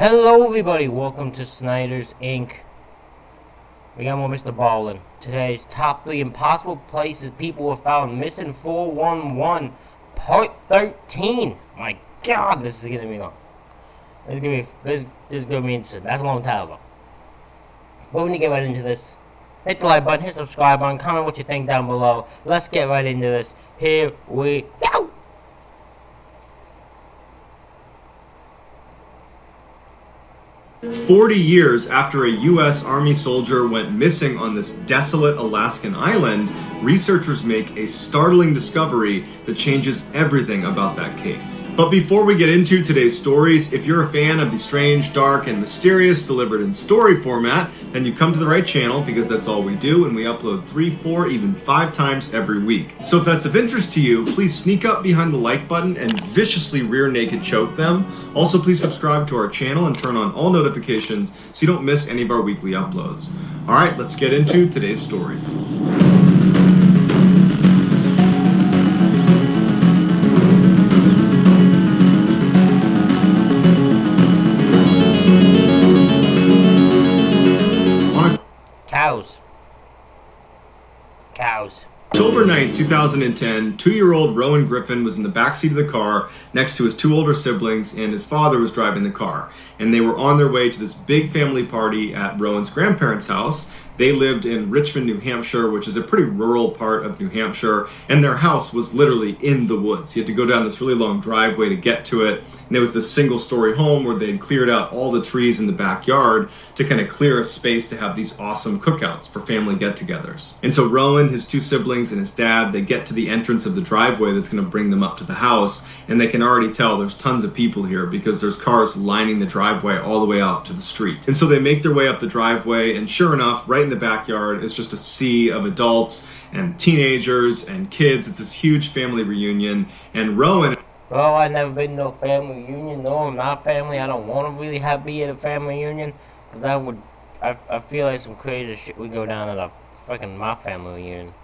Hello everybody, welcome to Snyder's Inc. We got more Mr. Ballen. Today's top 3 impossible places people were found missing 411 part 13. My god, this is gonna be long. This is gonna be interesting. That's a long time ago. But we're gonna get right into this. Hit the like button, hit subscribe button, comment what you think down below. Let's get right into this. Here we go! 40 years after a U.S. Army soldier went missing on this desolate Alaskan island, researchers make a startling discovery that changes everything about that case. But before we get into today's stories, if you're a fan of the strange, dark, and mysterious delivered in story format, then you come to the right channel because that's all we do, and we upload 3, 4, even 5 times every week. So if that's of interest to you, please sneak up behind the like button and viciously rear naked choke them. Also, please subscribe to our channel and turn on all notifications so you don't miss any of our weekly uploads. Alright, let's get into today's stories. Cows. October 9, 2010, 2-year-old Rowan Griffin was in the backseat of the car next to his 2 older siblings, and his father was driving the car. And they were on their way to this big family party at Rowan's grandparents' house. They lived in Richmond, New Hampshire, which is a pretty rural part of New Hampshire, and their house was literally in the woods. You had to go down this really long driveway to get to it, and it was this single-story home where they had cleared out all the trees in the backyard to kind of clear a space to have these awesome cookouts for family get-togethers. And so Rowan, his 2 siblings, and his dad, they get to the entrance of the driveway that's going to bring them up to the house, and they can already tell there's tons of people here because there's cars lining the driveway all the way out to the street. And so they make their way up the driveway, and sure enough, right in the backyard is just a sea of adults and teenagers and kids. It's this huge family reunion, and Rowan... Well, I've never been to a family reunion. No, I'm not family. I don't want to really be at a family reunion, because I feel like some crazy shit would go down at a freaking my family reunion.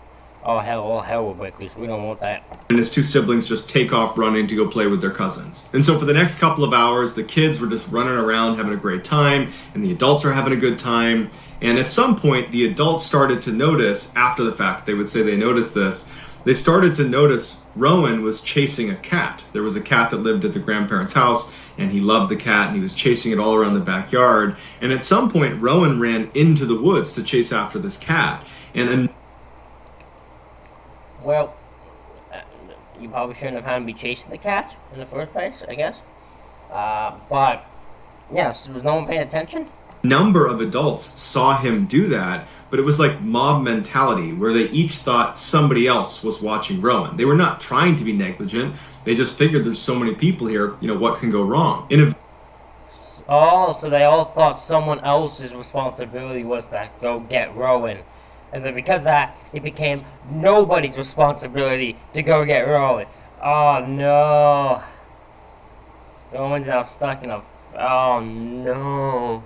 Oh hell, all hell will break loose. We don't want that. And his 2 siblings just take off running to go play with their cousins. And so for the next couple of hours, the kids were just running around having a great time, and the adults are having a good time. And at some point, the adults started to notice, after the fact, they would say they noticed this, they started to notice Rowan was chasing a cat. There was a cat that lived at the grandparents' house, and he loved the cat, and he was chasing it all around the backyard. And at some point, Rowan ran into the woods to chase after this cat. Well, you probably shouldn't have had him be chasing the cat in the first place, I guess. But, yes, was no one paying attention? Number of adults saw him do that, but it was like mob mentality where they each thought somebody else was watching Rowan. They were not trying to be negligent. They just figured there's so many people here, what can go wrong? Oh, so they all thought someone else's responsibility was to go get Rowan. And then because of that, it became nobody's responsibility to go get Rowan. Oh no. Rowan's now stuck in a... Oh no.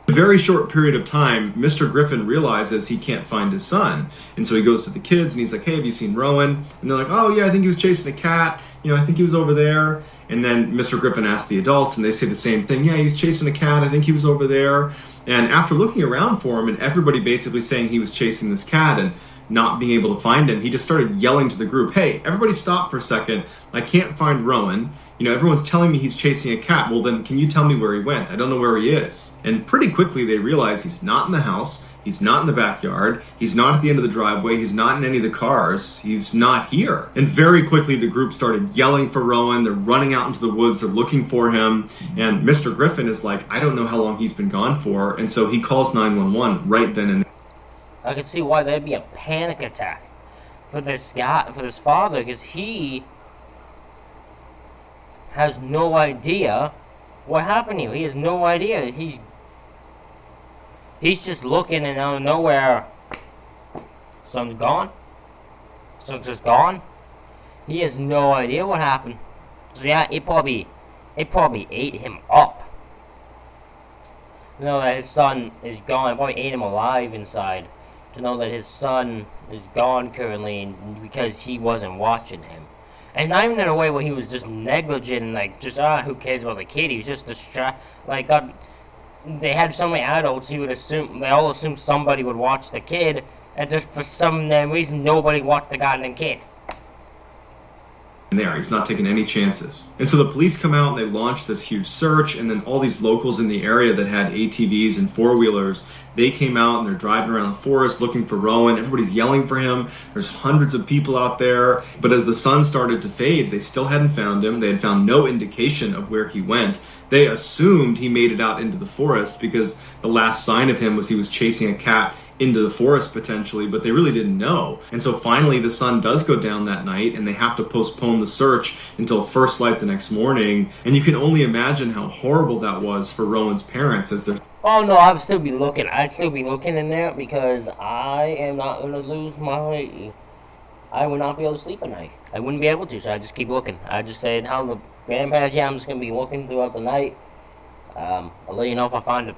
In a very short period of time, Mr. Griffin realizes he can't find his son. And so he goes to the kids and he's like, hey, have you seen Rowan? And they're like, oh yeah, I think he was chasing a cat. I think he was over there. And then Mr. Griffin asks the adults, and they say the same thing. Yeah, he's chasing a cat. I think he was over there. And after looking around for him and everybody basically saying he was chasing this cat and not being able to find him, he just started yelling to the group, hey, everybody stop for a second. I can't find Rowan. Everyone's telling me he's chasing a cat. Well, then can you tell me where he went? I don't know where he is. And pretty quickly they realize he's not in the house. He's not in the backyard. He's not at the end of the driveway. He's not in any of the cars. He's not here. And very quickly, the group started yelling for Rowan. They're running out into the woods. They're looking for him. And Mr. Griffin is like, I don't know how long he's been gone for. And so he calls 911 right then and there. I can see why there'd be a panic attack for this guy, for this father, because he has no idea what happened here. He has no idea. He's just looking, and out of nowhere, son's gone. Son's just gone. He has no idea what happened. So yeah, it probably ate him up. To know that his son is gone. It probably ate him alive inside. To know that his son is gone currently, because he wasn't watching him. And not even in a way where he was just negligent and like just who cares about the kid. He was just like they had so many adults. They all assumed somebody would watch the kid, and just for some damn reason nobody watched the goddamn kid. There, he's not taking any chances. And so the police come out and they launch this huge search, and then all these locals in the area that had ATVs and four-wheelers, they came out and they're driving around the forest looking for Rowan. Everybody's yelling for him. There's hundreds of people out there. But as the sun started to fade, they still hadn't found him. They had found no indication of where he went. They assumed he made it out into the forest because the last sign of him was he was chasing a cat into the forest potentially, but they really didn't know. And so finally the sun does go down that night and they have to postpone the search until first light the next morning. And you can only imagine how horrible that was for Rowan's parents as they're... Oh no, I'd still be looking. I'd still be looking in there because I am not going to lose my... I would not be able to sleep at night. I wouldn't be able to, so I just keep looking. I just say, tell the grandparents, yeah, I'm just going to be looking throughout the night. I'll let you know if I find it.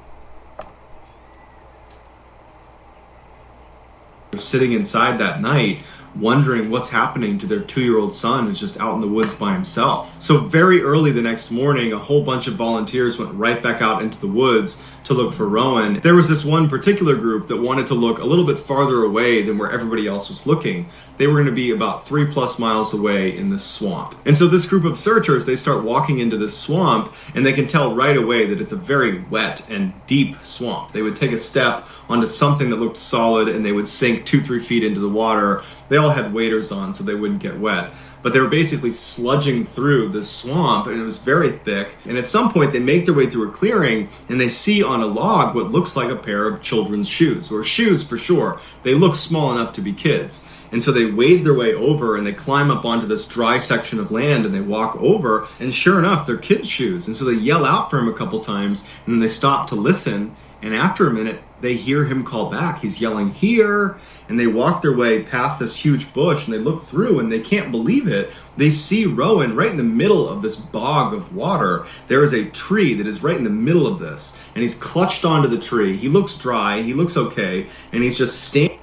Sitting inside that night wondering what's happening to their 2-year-old son who's just out in the woods by himself. So very early the next morning, a whole bunch of volunteers went right back out into the woods to look for Rowan. There was this one particular group that wanted to look a little bit farther away than where everybody else was looking. They were going to be about 3+ miles away in this swamp. And so this group of searchers, they start walking into this swamp and they can tell right away that it's a very wet and deep swamp. They would take a step onto something that looked solid and they would sink 2-3 feet into the water. They all had waders on so they wouldn't get wet. But they were basically sludging through this swamp, and it was very thick. And at some point, they make their way through a clearing, and they see on a log what looks like a pair of children's shoes, or shoes for sure. They look small enough to be kids. And so they wade their way over, and they climb up onto this dry section of land, and they walk over, and sure enough, they're kids' shoes. And so they yell out for him a couple times, and then they stop to listen. And after a minute, they hear him call back. He's yelling, "Here!" And they walk their way past this huge bush, and they look through, and they can't believe it. They see Rowan right in the middle of this bog of water. There is a tree that is right in the middle of this, and he's clutched onto the tree. He looks dry, he looks okay, and he's just standing.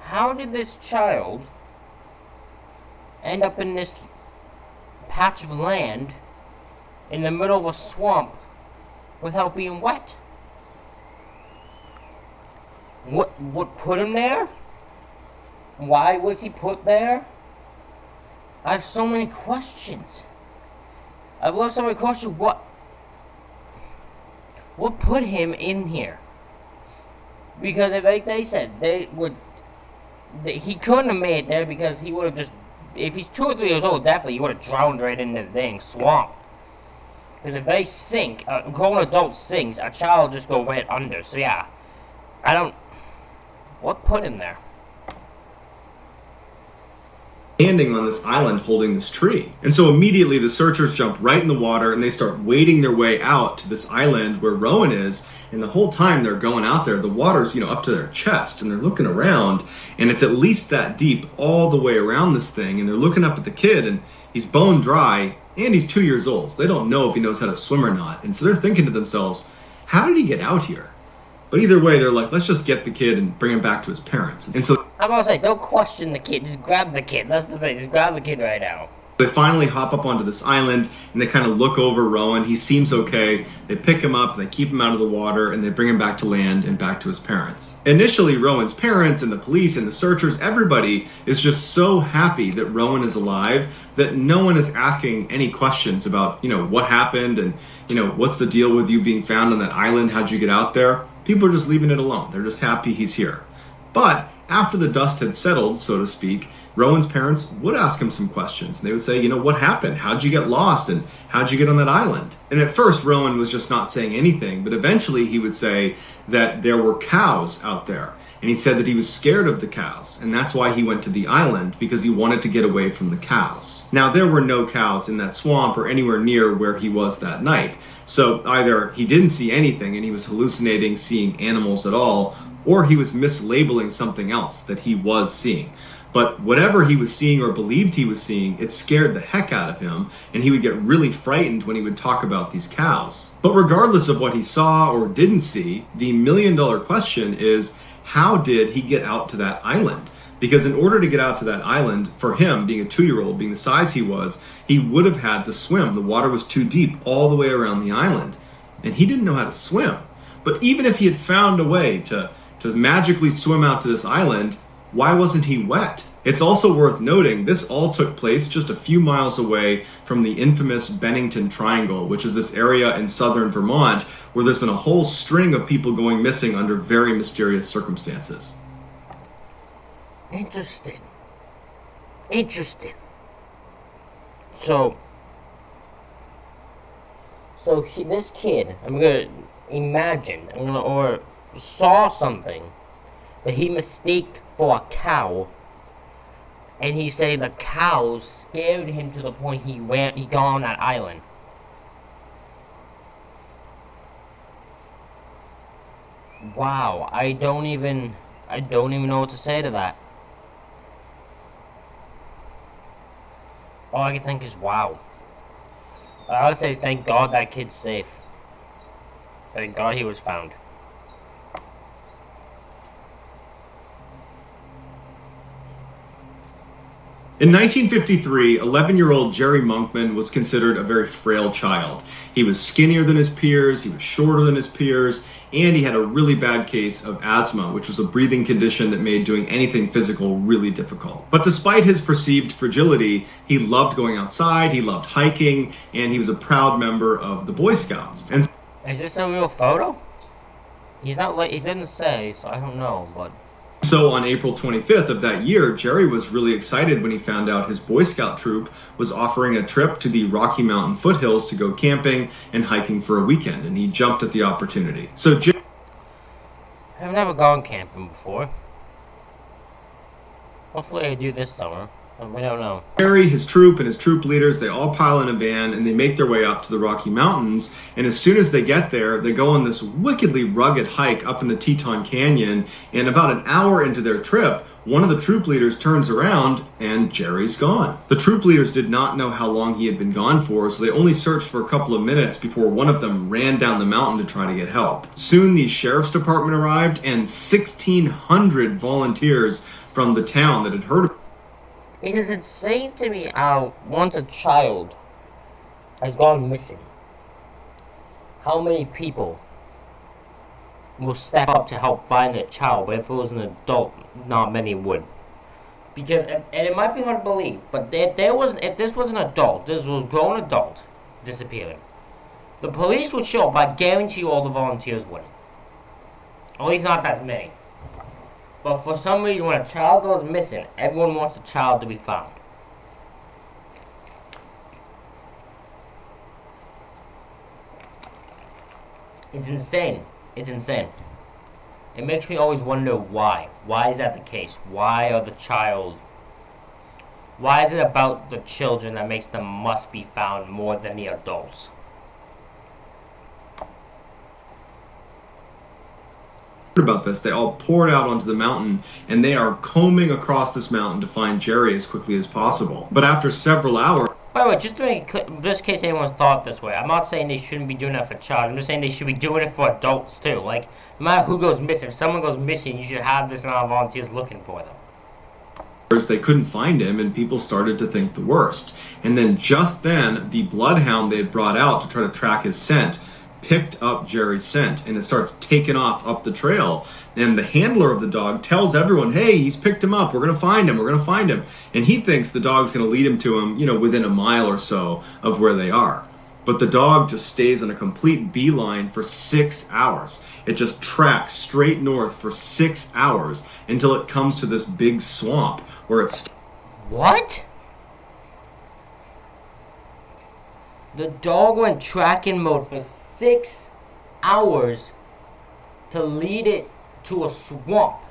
How did this child end up in this patch of land in the middle of a swamp without being wet? What put him there? Why was he put there? I have so many questions. I've left so many questions. What put him in here? Because like they said, he couldn't have made it there because he would have just, if he's 2 or 3 years old, definitely he would have drowned right into the dang swamp. Because if they sink, a grown adult sinks, a child just go right under. So yeah, what put him there? Standing on this island holding this tree. And so immediately the searchers jump right in the water and they start wading their way out to this island where Rowan is. And the whole time they're going out there, the water's, up to their chest, and they're looking around, and it's at least that deep all the way around this thing. And they're looking up at the kid, and he's bone dry, and he's 2 years old. So they don't know if he knows how to swim or not. And so they're thinking to themselves, how did he get out here? But either way, they're like, let's just get the kid and bring him back to his parents. And so I'm about to say, don't question the kid. Just grab the kid. That's the thing. Just grab the kid right now. They finally hop up onto this island, and they kind of look over Rowan. He seems okay. They pick him up, they keep him out of the water, and they bring him back to land and back to his parents. Initially, Rowan's parents and the police and the searchers, everybody is just so happy that Rowan is alive that no one is asking any questions about, what happened and, what's the deal with you being found on that island? How'd you get out there? People are just leaving it alone. They're just happy he's here. But after the dust had settled, so to speak, Rowan's parents would ask him some questions. They would say, what happened? How'd you get lost? And how'd you get on that island? And at first, Rowan was just not saying anything, but eventually he would say that there were cows out there. And he said that he was scared of the cows, and that's why he went to the island, because he wanted to get away from the cows. Now, there were no cows in that swamp or anywhere near where he was that night. So either he didn't see anything and he was hallucinating seeing animals at all, or he was mislabeling something else that he was seeing. But whatever he was seeing or believed he was seeing, it scared the heck out of him, and he would get really frightened when he would talk about these cows. But regardless of what he saw or didn't see, the $1 million question is, how did he get out to that island? because in order to get out to that island, for him, being a 2-year-old, being the size he was, he would have had to swim. The water was too deep all the way around the island, and he didn't know how to swim. But even if he had found a way to magically swim out to this island, why wasn't he wet? It's also worth noting this all took place just a few miles away from the infamous Bennington Triangle, which is this area in southern Vermont where there's been a whole string of people going missing under very mysterious circumstances. Interesting. So this kid, I'm gonna imagine, or saw something that he mistaked for a cow, and he said the cow scared him to the point he got on that island. Wow, I don't even know what to say to that. All I can think is wow. I would say thank God that kid's safe. Thank God he was found. In 1953, 11-year-old Jerry Monkman was considered a very frail child. He was skinnier than his peers, he was shorter than his peers, and he had a really bad case of asthma, which was a breathing condition that made doing anything physical really difficult. But despite his perceived fragility, he loved going outside, he loved hiking, and he was a proud member of the Boy Scouts. And is this a real photo? He's not like, he didn't say, so I don't know, but... So on April 25th of that year, Jerry was really excited when he found out his Boy Scout troop was offering a trip to the Rocky Mountain foothills to go camping and hiking for a weekend, and he jumped at the opportunity. So I've never gone camping before. Hopefully I do this summer. We don't know. Jerry, his troop, and his troop leaders, they all pile in a van and they make their way up to the Rocky Mountains. And as soon as they get there, they go on this wickedly rugged hike up in the Teton Canyon. And about an hour into their trip, one of the troop leaders turns around and Jerry's gone. The troop leaders did not know how long he had been gone for, so they only searched for a couple of minutes before one of them ran down the mountain to try to get help. Soon the sheriff's department arrived and 1,600 volunteers from the town that had heard of him. It is insane to me how once a child has gone missing, how many people will step up to help find that child, but if it was an adult, not many would. Because, and it might be hard to believe, but if this was an adult, this was a grown adult disappearing, the police would show up. I guarantee you all the volunteers wouldn't. At least not that many. But for some reason, when a child goes missing, everyone wants the child to be found. It's insane. It's insane. It makes me always wonder why. Why is that the case? Why is it about the children that makes them must be found more than the adults? About this, they all poured out onto the mountain and they are combing across this mountain to find Jerry as quickly as possible. But after several hours... By the way, just to make it clear, just in case anyone's thought this way, I'm not saying they shouldn't be doing that for child. I'm just saying they should be doing it for adults too. Like, no matter who goes missing, if someone goes missing, you should have this amount of volunteers looking for them. They couldn't find him and people started to think the worst. And then just then, the bloodhound they had brought out to try to track his scent picked up Jerry's scent and it starts taking off up the trail. And the handler of the dog tells everyone, hey, he's picked him up. We're going to find him. We're going to find him. And he thinks the dog's going to lead him to him, within a mile or so of where they are. But the dog just stays on a complete beeline for 6 hours. It just tracks straight north for 6 hours until it comes to this big swamp where it's... What? The dog went tracking mode for 6 hours to lead it to a swamp.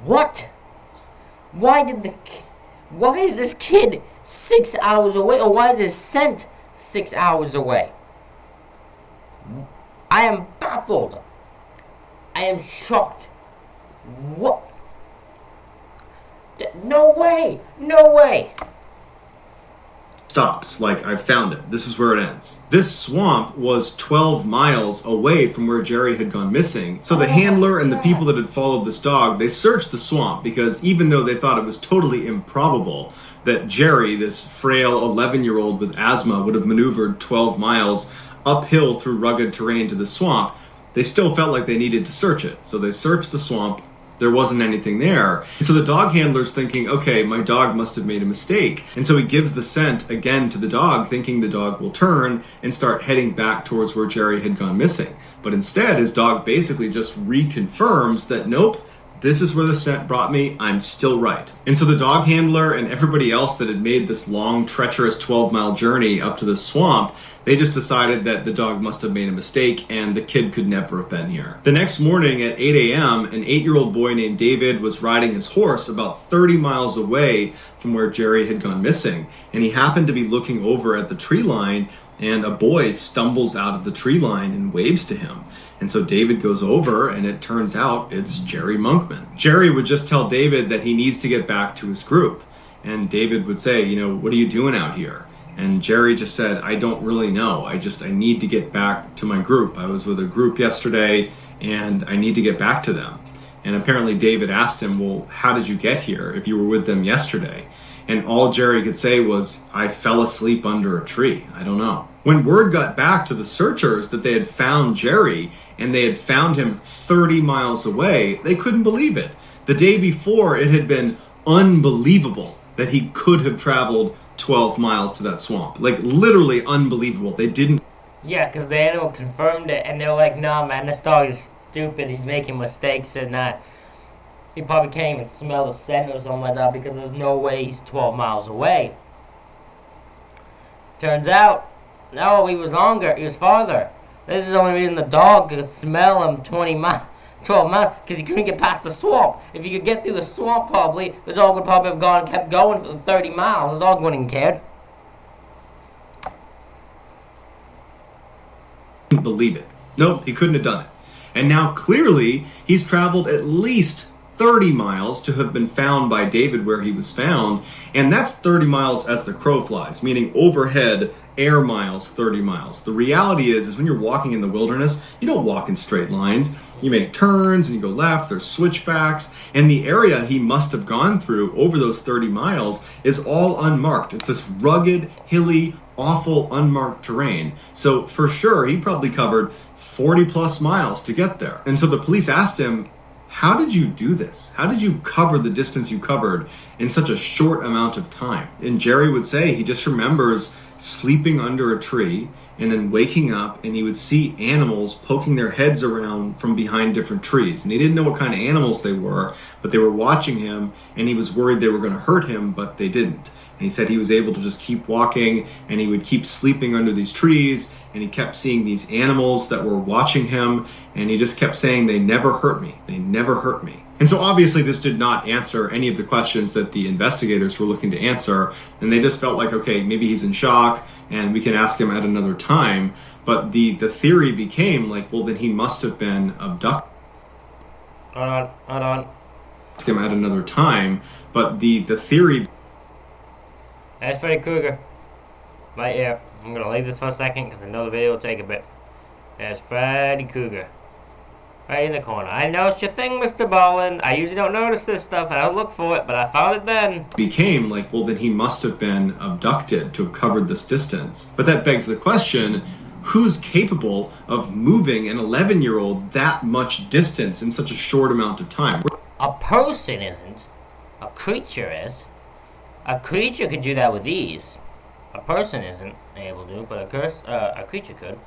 What? Why is this kid 6 hours away, or why is his scent 6 hours away? I am baffled. I am shocked. What? No way! No way! stops, like, I've found it. This is where it ends. This swamp was 12 miles away from where Jerry had gone missing. So the handler and the people that had followed this dog, they searched the swamp because even though they thought it was totally improbable that Jerry, this frail 11-year-old with asthma, would have maneuvered 12 miles uphill through rugged terrain to the swamp, they still felt like they needed to search it. So they searched the swamp. There wasn't anything there. And so the dog handler's thinking, okay, my dog must have made a mistake. And so he gives the scent again to the dog, thinking the dog will turn and start heading back towards where Jerry had gone missing. But instead, his dog basically just reconfirms that, nope, this is where the scent brought me. I'm still right. And so the dog handler and everybody else that had made this long, treacherous 12-mile journey up to the swamp, they just decided that the dog must have made a mistake and the kid could never have been here. The next morning at 8 a.m., an 8-year-old boy named David was riding his horse about 30 miles away from where Jerry had gone missing. And he happened to be looking over at the tree line, and a boy stumbles out of the tree line and waves to him. And so David goes over, and it turns out it's Jerry Monkman. Jerry would just tell David that he needs to get back to his group. And David would say, what are you doing out here? And Jerry just said, I don't really know. I need to get back to my group. I was with a group yesterday, and I need to get back to them. And apparently David asked him, well, how did you get here if you were with them yesterday? And all Jerry could say was, I fell asleep under a tree. I don't know. When word got back to the searchers that they had found Jerry, and they had found him 30 miles away, they couldn't believe it. The day before, it had been unbelievable that he could have traveled 12 miles to that swamp. Like, literally unbelievable. They didn't... Yeah, because the animal confirmed it, and they were like, no, man, this dog is stupid. He's making mistakes, and he probably can't even smell the scent or something like that because there's no way he's 12 miles away. Turns out, no, he was longer. He was farther. This is the only reason the dog could smell him 12 miles, because he couldn't get past the swamp. If he could get through the swamp, probably, the dog would probably have kept going for 30 miles. The dog wouldn't have cared. Believe it. Nope, he couldn't have done it. And now clearly he's traveled at least 30 miles to have been found by David where he was found, and that's 30 miles as the crow flies, meaning overhead air miles, 30 miles. The reality is when you're walking in the wilderness, you don't walk in straight lines. You make turns and you go left, there's switchbacks, and the area he must have gone through over those 30 miles is all unmarked. It's this rugged, hilly, awful, unmarked terrain. So for sure, he probably covered 40 plus miles to get there. And so the police asked him, how did you do this? How did you cover the distance you covered in such a short amount of time? And Jerry would say he just remembers sleeping under a tree and then waking up, and he would see animals poking their heads around from behind different trees. And he didn't know what kind of animals they were, but they were watching him, and he was worried they were going to hurt him, but they didn't. And he said he was able to just keep walking, and he would keep sleeping under these trees, and he kept seeing these animals that were watching him, and he just kept saying, they never hurt me. They never hurt me. And so obviously this did not answer any of the questions that the investigators were looking to answer, and they just felt like, okay, maybe he's in shock, and we can ask him at another time. But the theory became like, well, then he must have been abducted. Hold on. Ask him at another time, but the theory... That's Freddy Krueger. Right here. I'm going to leave this for a second because I know the video will take a bit. There's Freddy Krueger. Right in the corner. I know it's your thing, Mr. Ballen. I usually don't notice this stuff. I don't look for it, but I found it then. Became like, well, then he must have been abducted to have covered this distance. But that begs the question, who's capable of moving an 11-year-old that much distance in such a short amount of time? A person isn't. A creature is. A creature could do that with ease. A person isn't able to, but a creature could.